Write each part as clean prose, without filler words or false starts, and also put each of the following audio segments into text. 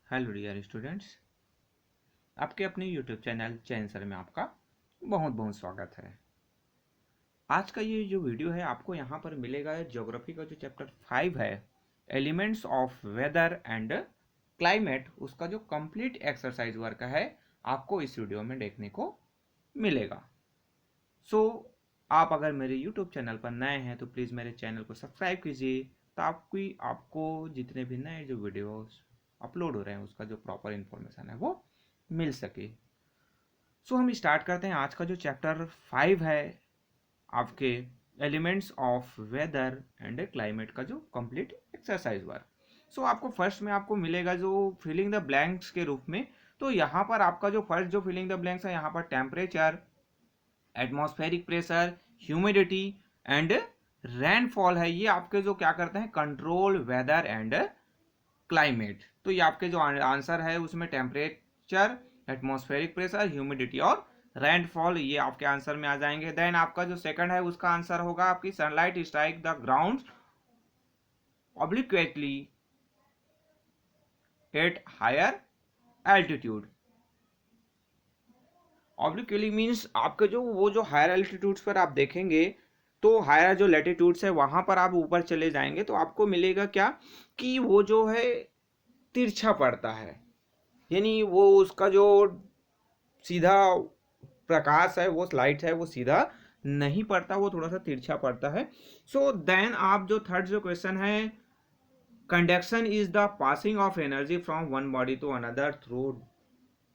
Hello dear students, आपके अपने YouTube channel चैन sir में आपका बहुत बहुत स्वागत है। आज का ये जो वीडियो है आपको यहाँ पर मिलेगा ज्योग्राफी का जो चैप्टर 5 है, elements of weather and climate, उसका जो कंप्लीट एक्सरसाइज वर्क है आपको इस वीडियो में देखने को मिलेगा। सो आप अगर मेरे यूट्यूब चैनल पर नए हैं तो प्लीज़ मेरे चैनल को सब्सक्राइब कीजिए, तो आपको जितने भी नए जो वीडियोस अपलोड हो रहे हैं उसका जो प्रॉपर इन्फॉर्मेशन है वो मिल सके। सो हम स्टार्ट करते हैं। आज का जो चैप्टर 5 है आपके elements of weather and climate का जो कंप्लीट एक्सरसाइज वर्क। सो आपको फर्स्ट में आपको मिलेगा जो फिलिंग द ब्लैंक्स के रूप में। तो यहाँ पर आपका जो फर्स्ट जो फिलिंग द ब्लैंक्स है, यहाँ पर temperature, atmospheric pressure, humidity and rainfall है। ये आपके जो क्या करते हैं, कंट्रोल वेदर एंड क्लाइमेट। तो ये आपके जो आंसर है उसमें टेम्परेचर, एटमॉस्फेरिक प्रेशर, ह्यूमिडिटी और रेनफॉल ये आपके आंसर में आ जाएंगे। देन आपका जो सेकंड है उसका आंसर होगा आपकी sunlight strike the ground obliquely at higher altitude. Obliquely means आपके जो वो जो हायर एल्टीट्यूड्स पर आप देखेंगे तो हायर जो लेटीट्यूड्स है वहां पर आप ऊपर चले जाएंगे तो आपको मिलेगा क्या कि वो जो है तिरछा पड़ता है, यानी वो उसका जो सीधा प्रकाश है, वो लाइट है, वो सीधा नहीं पड़ता, वो थोड़ा सा तिरछा पड़ता है। सो देन आप जो थर्ड जो क्वेश्चन है, conduction is the passing of energy from one body to another through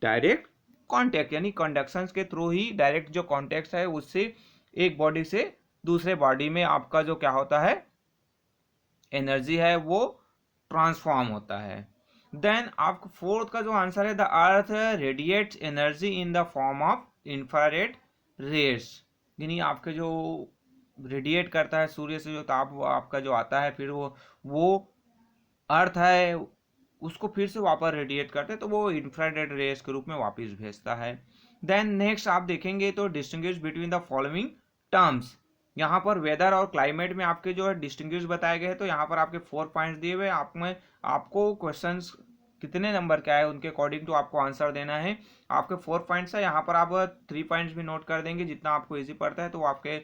direct contact, यानी कंडक्शन के थ्रू ही डायरेक्ट जो कॉन्टेक्ट है उससे एक बॉडी से दूसरे बॉडी में आपका जो क्या होता है, एनर्जी है वो ट्रांसफॉर्म होता है। देन आपका फोर्थ का जो आंसर है, the earth radiates energy in the form of infrared rays, यानी आपके जो रेडिएट करता है सूर्य से जो ताप वो आपका जो आता है, फिर वो अर्थ है उसको फिर से वापस रेडिएट करते हैं तो वो इंफ्रारेड रेस के रूप में वापस भेजता है। देन नेक्स्ट आप देखेंगे तो distinguish between the following terms. यहाँ पर वेदर और क्लाइमेट में आपके जो है डिस्टिंग्विश बताए गए हैं। तो यहाँ पर आपके 4 पॉइंट्स दिए हुए, आप में आपको क्वेश्चंस कितने नंबर का है उनके अकॉर्डिंग टू आपको आंसर देना है। आपके 4 पॉइंट्स है, यहाँ पर आप 3 पॉइंट्स भी नोट कर देंगे, जितना आपको इजी पड़ता है तो आपके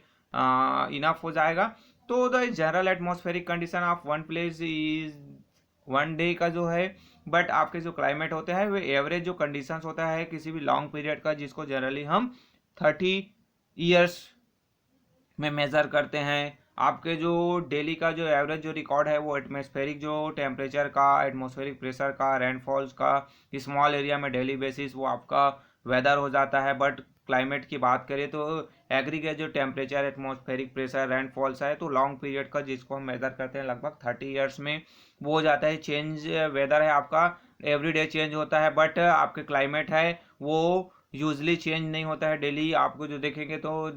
इनफ हो जाएगा। तो the general atmospheric condition of one place is one day का जो है, बट आपके जो क्लाइमेट होते हैं वो एवरेज जो कंडीशंस होता है किसी भी लॉन्ग पीरियड का, जिसको जनरली हम 30 ईयर्स में मेजर करते हैं। आपके जो डेली का जो एवरेज जो रिकॉर्ड है वो एटमॉस्फेरिक जो टेम्परेचर का, एटमॉस्फेरिक प्रेशर का, रेनफॉल्स का स्मॉल एरिया में डेली बेसिस वो आपका वेदर हो जाता है। बट क्लाइमेट की बात करें तो एग्रीगेट जो टेम्परेचर, एटमॉस्फेरिक प्रेशर, रेनफॉल्स है तो लॉन्ग पीरियड का जिसको हम मेजर करते हैं लगभग 30 ईयर्स में वो हो जाता है। चेंज वेदर है आपका एवरी डे चेंज होता है, बट आपके क्लाइमेट है वो यूजली चेंज नहीं होता है डेली। आपको जो देखेंगे तो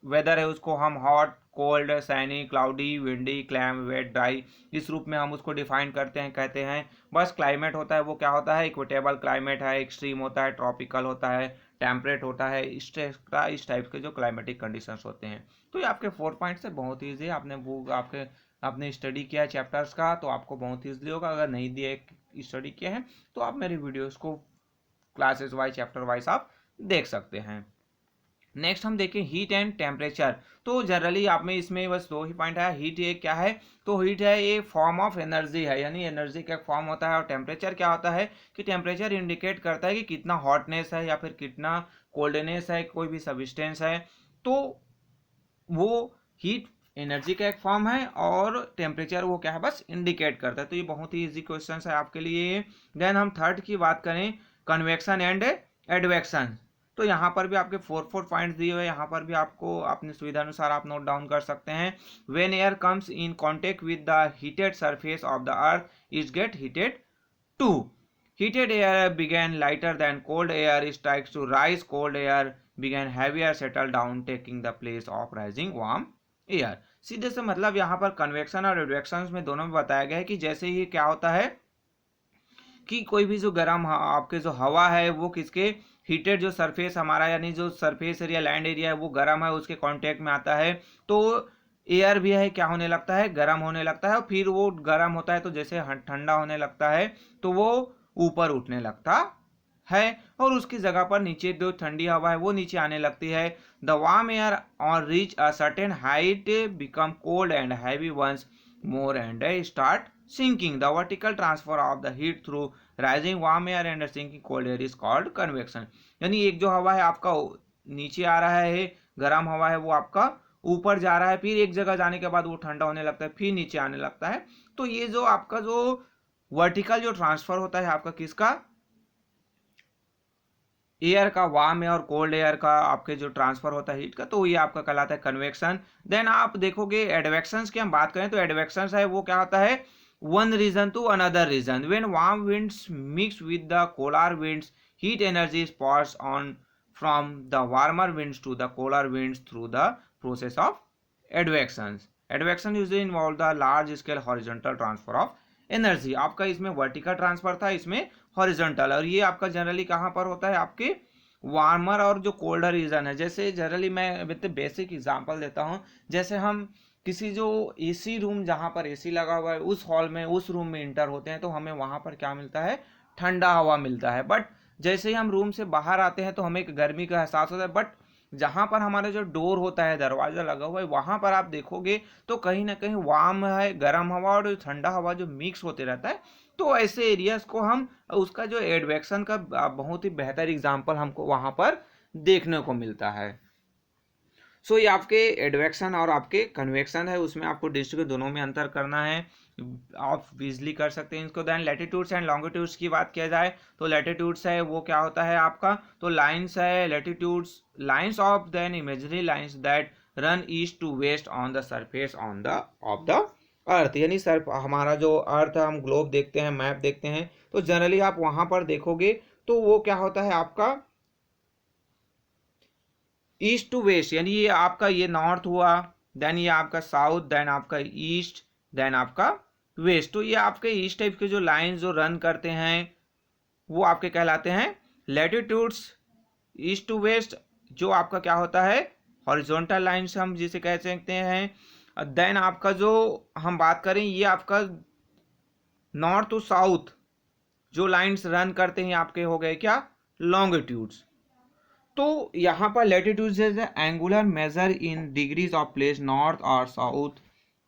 वेदर है उसको हम hot, cold, sunny, cloudy, windy, calm, wet, dry इस रूप में हम उसको डिफाइन करते हैं, कहते हैं। बस क्लाइमेट होता है वो क्या होता है, इक्वेटेबल क्लाइमेट है, एक्सट्रीम होता है, ट्रॉपिकल होता है, टेम्परेट होता है, इस टाइप के जो क्लाइमेटिक कंडीशंस होते हैं। तो ये आपके 4 पॉइंट्स है, बहुत ईजी है। आपने वो आपने स्टडी किया है चैप्टर्स का तो आपको बहुत ईजिली होगा। अगर नहीं दिए स्टडी किया है तो आप मेरे वीडियोस को क्लासेस वाइज, चैप्टर वाइज आप देख सकते हैं। नेक्स्ट हम देखें हीट एंड टेम्परेचर। तो जनरली आप में इसमें बस 2 ही पॉइंट है। हीट ये क्या है, तो हीट है ये फॉर्म ऑफ एनर्जी है, यानी एनर्जी का फॉर्म होता है। और टेम्परेचर क्या होता है कि टेम्परेचर इंडिकेट करता है कि कितना हॉटनेस है या फिर कितना कोल्डनेस है कोई भी सब्सटेंस है। तो वो हीट एनर्जी का एक फॉर्म है और टेम्परेचर वो क्या है, बस इंडिकेट करता है। तो ये बहुत ही इजी क्वेश्चन है आपके लिए। देन हम थर्ड की बात करें, कन्वेक्शन एंड एडवेक्शन। तो यहाँ पर भी आपके 4 पॉइंट्स दिए हुए, यहाँ पर भी आपको अपनी सुविधा अनुसार आप नोट डाउन कर सकते हैं। When air comes in contact with the heated surface of the earth is get heated too. Heated air began lighter than cold air strikes to rise, cold air began heavier settle down taking the place of rising warm air। सीधे से मतलब यहाँ पर convection और advection में दोनों में बताया गया है कि जैसे ही क्या होता है कि कोई भी जो गर्म आपके जो हवा है वो किसके, हीटेड जो सरफेस हमारा यानी जो सरफेस एरिया, लैंड एरिया है वो गर्म है उसके कांटेक्ट में आता है तो एयर भी है क्या होने लगता है, गर्म होने लगता है। और फिर वो गर्म होता है तो जैसे ठंडा होने लगता है तो वो ऊपर उठने लगता है और उसकी जगह पर नीचे जो ठंडी हवा है वो नीचे आने लगती है। The warm air on reach a certain height become cold and heavy once more and start sinking. The vertical transfer of the heat through rising warm air and sinking cold air is called convection. यानी एक जो हवा है आपका नीचे आ रहा है, गर्म हवा है वो आपका ऊपर जा रहा है, फिर एक जगह जाने के बाद वो ठंडा होने लगता है, फिर नीचे आने लगता है। तो ये जो आपका जो वर्टिकल जो ट्रांसफर होता है आपका किसका, एयर का, वार्म एयर और कोल्ड एयर का आपके जो ट्रांसफर होता है हीट का, तो ये आपका कहलाता है कन्वेक्शन। देन आप देखोगे एडवेक्शंस की हम बात करें तो एडवेक्शंस है वो क्या होता है, one region to another region. When warm winds mix with the polar winds, heat energy is passed on from the warmer winds to the polar winds through the process of advections. Advection usually involve the large scale horizontal transfer of energy. आपका इसमें vertical transfer था, इसमें horizontal, और ये आपका generally कहाँ पर होता है, आपके वार्मर और जो कोल्डर रीजन है। जैसे जनरली मैं विद बेसिक एग्जांपल देता हूँ, जैसे हम किसी जो एसी रूम जहाँ पर एसी लगा हुआ है उस हॉल में, उस रूम में इंटर होते हैं तो हमें वहाँ पर क्या मिलता है, ठंडा हवा मिलता है। बट जैसे ही हम रूम से बाहर आते हैं तो हमें एक गर्मी का एहसास होता है। बट जहाँ पर हमारा जो डोर होता है, दरवाजा लगा हुआ है, वहाँ पर आप देखोगे तो कहीं ना कहीं वार्म है, गर्म हवा और ठंडा हवा जो मिक्स होते रहता है। तो ऐसे एरियाज को हम, उसका जो एडवेक्शन का बहुत ही बेहतर एग्जाम्पल हमको वहाँ पर देखने को मिलता है। सो ये आपके एडवेक्शन और आपके कन्वेक्शन है, उसमें आपको डिस्ट्रिक्ट दोनों में अंतर करना है, आप इजली कर सकते हैं इसको। देन लैटिट्यूड्स एंड लॉन्गिट्यूड्स की बात किया जाए तो लैटिट्यूड्स है वो क्या होता है आपका, तो लाइंस है latitudes, lines of then imaginary lines that run east to west on the surface on the of the earth. यानी सर हमारा जो अर्थ हम ग्लोब देखते हैं, मैप देखते हैं, तो जनरली आप वहां पर देखोगे तो वो क्या होता है आपका ईस्ट टू वेस्ट, यानी ये आपका ये नॉर्थ हुआ, देन ये आपका साउथ, देन आपका ईस्ट, देन आपका वेस्ट। तो ये आपके ईस्ट टाइप के जो लाइन जो रन करते हैं वो आपके कहलाते हैं लैटिट्यूड्स। ईस्ट टू वेस्ट जो आपका क्या होता है, हॉरिजॉन्टल लाइन्स हम जिसे कह सकते हैं। देन आपका जो हम बात करें ये आपका नॉर्थ टू साउथ जो लाइन्स रन करते हैं आपके हो गए क्या, लॉन्गिट्यूड्स। तो यहाँ पर latitude angular measure in degrees of place north और साउथ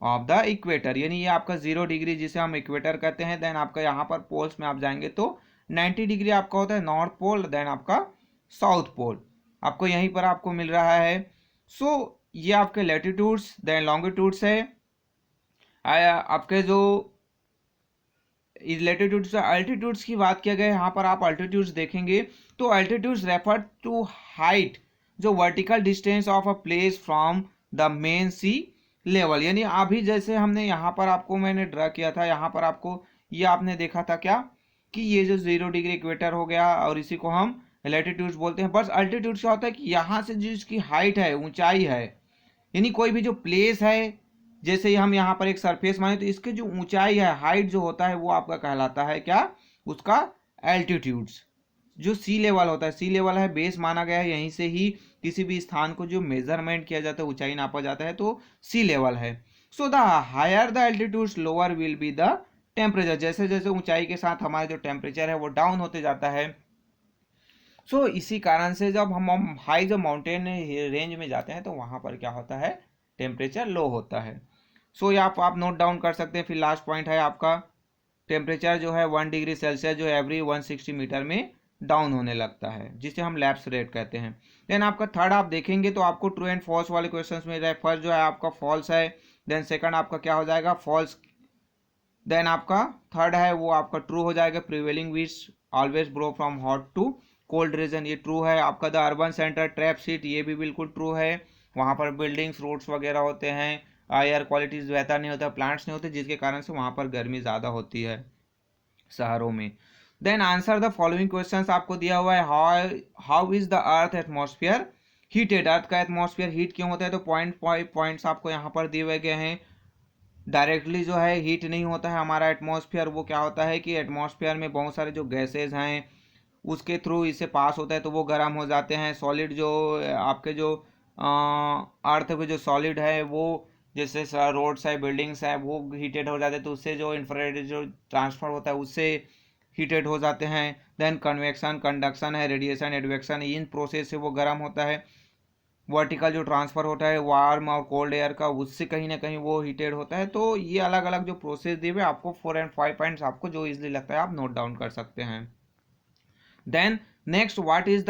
ऑफ द इक्वेटर, यानी ये आपका 0 डिग्री जिसे हम इक्वेटर कहते हैं। देन आपका यहाँ पर पोल्स में आप जाएंगे तो 90 डिग्री आपका होता है नॉर्थ पोल, देन आपका साउथ पोल आपको यहीं पर आपको मिल रहा है। सो ये आपके लैटिट्यूड्स, देन लॉन्गिट्यूड्स है। आपके जो लैटिट्यूड्स अल्टीट्यूड्स की बात किया गया, यहाँ पर आप अल्टीट्यूड्स देखेंगे तो अल्टीट्यूड्स रेफर टू हाइट जो vertical distance of a place from the mean sea level. यानी अभी जैसे हमने यहाँ पर आपको मैंने ड्रा किया था, यहाँ पर आपको ये आपने देखा था क्या कि ये जो 0 डिग्री इक्वेटर हो गया और इसी को हम लैटिट्यूड्स बोलते हैं। बस अल्टीट्यूड्स क्या होता है कि यहाँ से जो इसकी हाइट है, ऊंचाई है, यानी कोई भी जो प्लेस है, जैसे हम यहाँ पर एक सरफेस माने तो इसकी जो ऊंचाई है, हाइट जो होता है वो आपका कहलाता है क्या, उसका एल्टीट्यूड्स। जो सी लेवल होता है, सी लेवल है बेस माना गया है, यहीं से ही किसी भी स्थान को जो मेजरमेंट किया जाता है, ऊंचाई नापा जाता है, तो सी लेवल है। So the higher the altitudes lower will be the temperature, जैसे जैसे ऊंचाई के साथ हमारा जो टेम्परेचर है वो डाउन होते जाता है। सो इसी कारण से जब हम हाई जो माउंटेन रेंज में जाते हैं तो वहां पर क्या होता है, टेम्परेचर लो होता है। सो ये आप नोट डाउन कर सकते हैं। फिर लास्ट पॉइंट है आपका टेम्परेचर जो है 1 डिग्री सेल्सियस जो एवरी 160 मीटर में डाउन होने लगता है, जिसे हम लैप्स रेट कहते हैं। देन आपका थर्ड आप देखेंगे तो आपको ट्रू एंड फॉल्स वाले क्वेश्चंस में जाए, फर्स्ट जो है आपका फॉल्स है, देन सेकंड आपका क्या हो जाएगा, फॉल्स, देन आपका थर्ड है वो आपका ट्रू हो जाएगा, prevailing winds always blow from hot to cold region, ये ट्रू है। आपका the urban centre trap heat, ये भी बिल्कुल ट्रू है, वहाँ पर बिल्डिंग्स रोड्स वगैरह होते हैं, एयर क्वालिटी बेहतर नहीं होता, प्लांट्स नहीं होते, जिसके कारण से वहाँ पर गर्मी ज़्यादा होती है शहरों में। Then answer the following questions आपको दिया हुआ है, how is the earth atmosphere heated, earth का एटमॉस्फेयर हीट क्यों होता है, तो पॉइंट्स आपको यहाँ पर दिए हुए गए हैं। डायरेक्टली जो है हीट नहीं होता है हमारा एटमॉस्फेयर, वो क्या होता है कि एटमॉस्फेयर में बहुत सारे जो गैसेज हैं उसके थ्रू इसे पास होता है तो वो गर्म हो जाते हैं। सॉलिड जो आपके जो अर्थ पे जो सॉलिड है वो जैसे रोड्स है, बिल्डिंग्स है, वो हीटेड हो जाते हैं तो उससे जो इंफ्रारेड जो ट्रांसफर होता है उससे हीटेड हो जाते हैं। देन कन्वेक्शन, कंडक्शन है, रेडिएशन, एडवेक्शन, इन प्रोसेस से वो गर्म होता है। वर्टिकल जो ट्रांसफर होता है वार्म और कोल्ड एयर का, उससे कहीं ना कहीं वो हीटेड होता है। तो ये अलग अलग जो प्रोसेस दिए हुए आपको 4 एंड 5 पॉइंट्स आपको जो इजीली लगता है आप नोट डाउन कर सकते हैं। Then next, what is the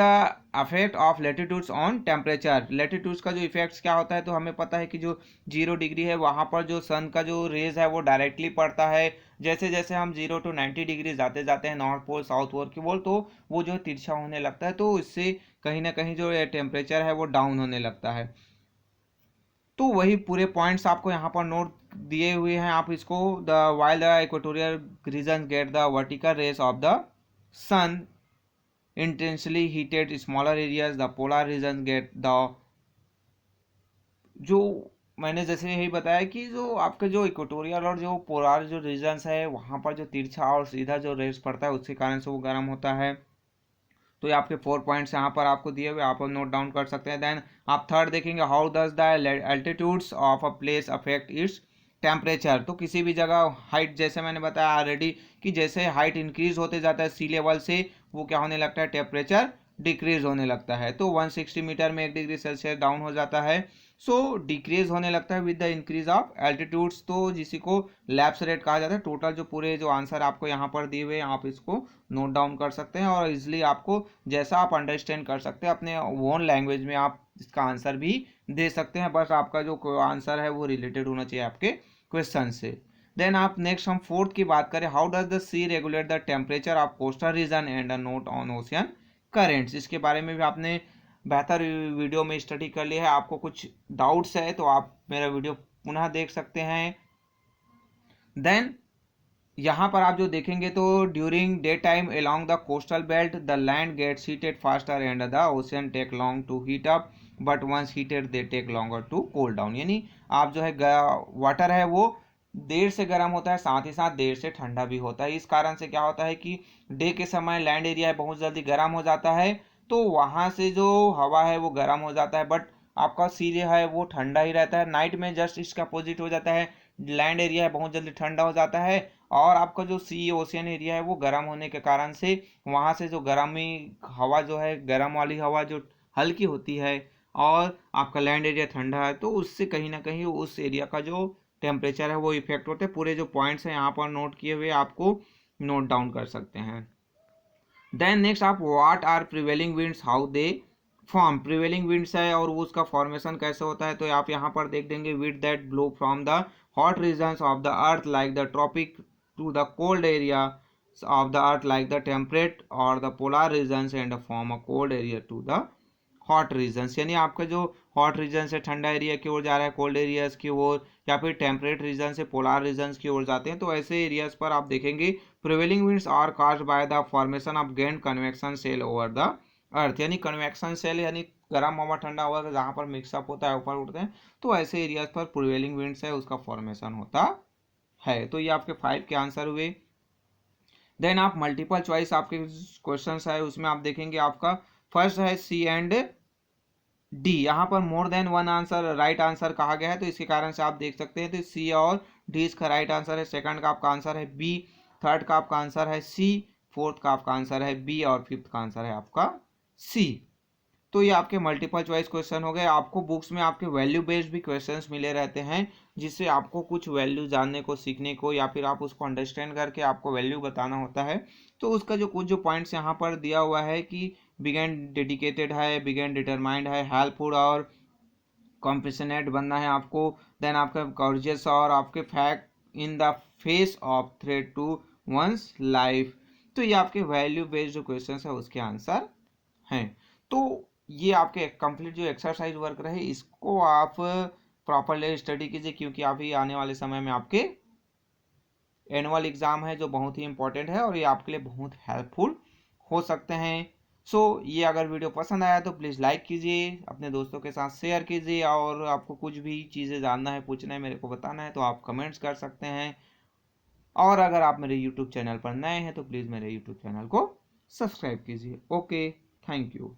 affect of latitudes on temperature. Latitudes का जो इफेक्ट्स क्या होता है, तो हमें पता है कि जो 0 डिग्री है वहाँ पर जो सन का जो रेज है वो डायरेक्टली पड़ता है। जैसे जैसे हम 0 to 90 डिग्री जाते जाते हैं नॉर्थ पोल साउथ पोल की बोल, तो वो जो तिरछा होने लगता है, तो इससे कहीं ना कहीं जो टेम्परेचर है वो डाउन होने लगता है। तो वही पूरे पॉइंट्स आपको यहाँ पर नोट दिए हुए हैं, आप इसको the while the equatorial region get the vertical rays of the sun intensely heated smaller areas, the polar regions get the, जो मैंने जैसे यही बताया कि जो आपके जो इक्वेटोरियल और जो पोलार जो रीजन्स है वहाँ पर जो तिरछा और सीधा जो रेस पड़ता है उसके कारण से वो गर्म होता है। तो ये आपके 4 पॉइंट्स यहाँ पर आपको दिए हुए, आप नोट डाउन कर सकते हैं। देन आप थर्ड देखेंगे, how does the altitudes of a place affect its temperature. तो किसी भी जगह हाइट, जैसे मैंने बताया ऑलरेडी कि जैसे हाइट इंक्रीज होते जाता है सी लेवल से, वो क्या होने लगता है, टेम्परेचर डिक्रीज होने लगता है। तो 160 मीटर में 1 डिग्री सेल्सियस डाउन हो जाता है। सो डिक्रीज होने लगता है with the increase of altitudes, तो जिसी को लैप्स रेट कहा जाता है। टोटल जो पूरे जो आंसर आपको यहाँ पर दिए हुए हैं आप इसको नोट डाउन कर सकते हैं, और इजिली आपको जैसा आप अंडरस्टैंड कर सकते हैं अपने ओन लैंग्वेज में आप इसका आंसर भी दे सकते हैं। बस आपका जो आंसर है वो रिलेटेड होना चाहिए आपके क्वेश्चन से। देन आप नेक्स्ट हम फोर्थ की बात करें, how does the sea regulate the temperature of coastal region and a note on ocean currents. इसके बारे में भी आपने बेहतर वीडियो में स्टडी कर लिया है। आपको कुछ डाउट्स है तो आप मेरा वीडियो पुनः देख सकते हैं। देन यहाँ पर आप जो देखेंगे तो during day time along the coastal belt the land gets heated faster and the ocean take long to heat up, but once heated they take longer to cool down. यानी आप जो है वाटर है वो देर से गर्म होता है, साथ ही साथ देर से ठंडा भी होता है। इस कारण से क्या होता है कि डे के समय लैंड एरिया बहुत जल्दी गर्म हो जाता है, तो वहां से जो हवा है वो गर्म हो जाता है, बट आपका सी है वो ठंडा ही रहता है। नाइट में जस्ट इसका अपोजिट हो जाता है, लैंड एरिया है बहुत जल्दी ठंडा हो जाता है, और आपका जो सी ओशियन एरिया है वो गर्म होने के कारण से वहां से जो गर्मी हवा जो है, गर्म वाली हवा जो हल्की होती है, और आपका लैंड एरिया ठंडा है, तो उससे कहीं ना कहीं उस एरिया का जो टेम्परेचर है वो इफेक्ट होते हैं। पूरे जो पॉइंट्स हैं यहाँ पर नोट किए हुए आपको नोट डाउन कर सकते हैं। देन नेक्स्ट आप what are prevailing winds, how they form. Prevailing winds है और वो उसका फॉर्मेशन कैसे होता है, तो आप यहाँ पर देख देंगे, wind that blow from the hot regions of the earth like the tropic to the cold area of the earth like the temperate और the polar regions and form a cold area to the hot regions. यानी आपका जो hot reason से ठंडा area की ओर जा रहा है, कोल्ड एरियाज की ओर, या फिर टेम्परेट रीजन से पोलर रीजन्स की ओर जाते हैं, तो ऐसे एरियाज पर आप देखेंगे prevailing winds are caused by the formation of giant convection cell over the earth. यानी कन्वेक्शन सेल यानी गर्म हवा ठंडा हवा जहाँ पर मिक्सअप होता है ऊपर उठते हैं, तो ऐसे एरियाज पर प्रिवेलिंग विंड्स है उसका फॉर्मेशन होता है। तो ये आपके 5 के आंसर हुए। देन आप मल्टीपल चॉइस आपके क्वेश्चंस है उसमें आप देखेंगे, आपका फर्स्ट है सी एंड डी। यहाँ पर more than one answer right answer कहा गया है, तो इसके कारण से आप देख सकते हैं तो सी और डी इसका राइट आंसर है। सेकंड का आपका आंसर है बी, थर्ड का आपका आंसर है सी, फोर्थ का आपका आंसर है बी, और फिफ्थ का आंसर है आपका सी। तो ये आपके मल्टीपल चॉइस क्वेश्चन हो गए। आपको बुक्स में आपके वैल्यू बेस्ड भी क्वेश्चंस मिले रहते हैं, जिससे आपको कुछ वैल्यू जानने को, सीखने को, या फिर आप उसको अंडरस्टैंड करके आपको वैल्यू बताना होता है। तो उसका जो कुछ जो पॉइंट्स यहाँ पर दिया हुआ है कि बिगेन डेडिकेटेड है, बिगेन डिटरमाइंड है, हेल्पफुल और कॉम्पेशनेट बनना है आपको। देन आपका कॉर्जियस और आपके fact in the face of threat to one's life. तो ये आपके वैल्यू बेस्ड जो क्वेश्चन है उसके आंसर हैं। तो ये आपके कंप्लीट जो एक्सरसाइज वर्क रहे इसको आप प्रॉपरली स्टडी कीजिए, क्योंकि अभी आने वाले समय में आपके एनुअल एग्जाम है जो बहुत ही इंपॉर्टेंट है, और ये आपके लिए बहुत हेल्पफुल हो सकते हैं। सो ये अगर वीडियो पसंद आया तो प्लीज़ लाइक कीजिए, अपने दोस्तों के साथ शेयर कीजिए, और आपको कुछ भी चीज़ें जानना है, पूछना है, मेरे को बताना है तो आप कमेंट्स कर सकते हैं। और अगर आप मेरे यूट्यूब चैनल पर नए हैं तो प्लीज़ मेरे यूट्यूब चैनल को सब्सक्राइब कीजिए। Okay, thank you.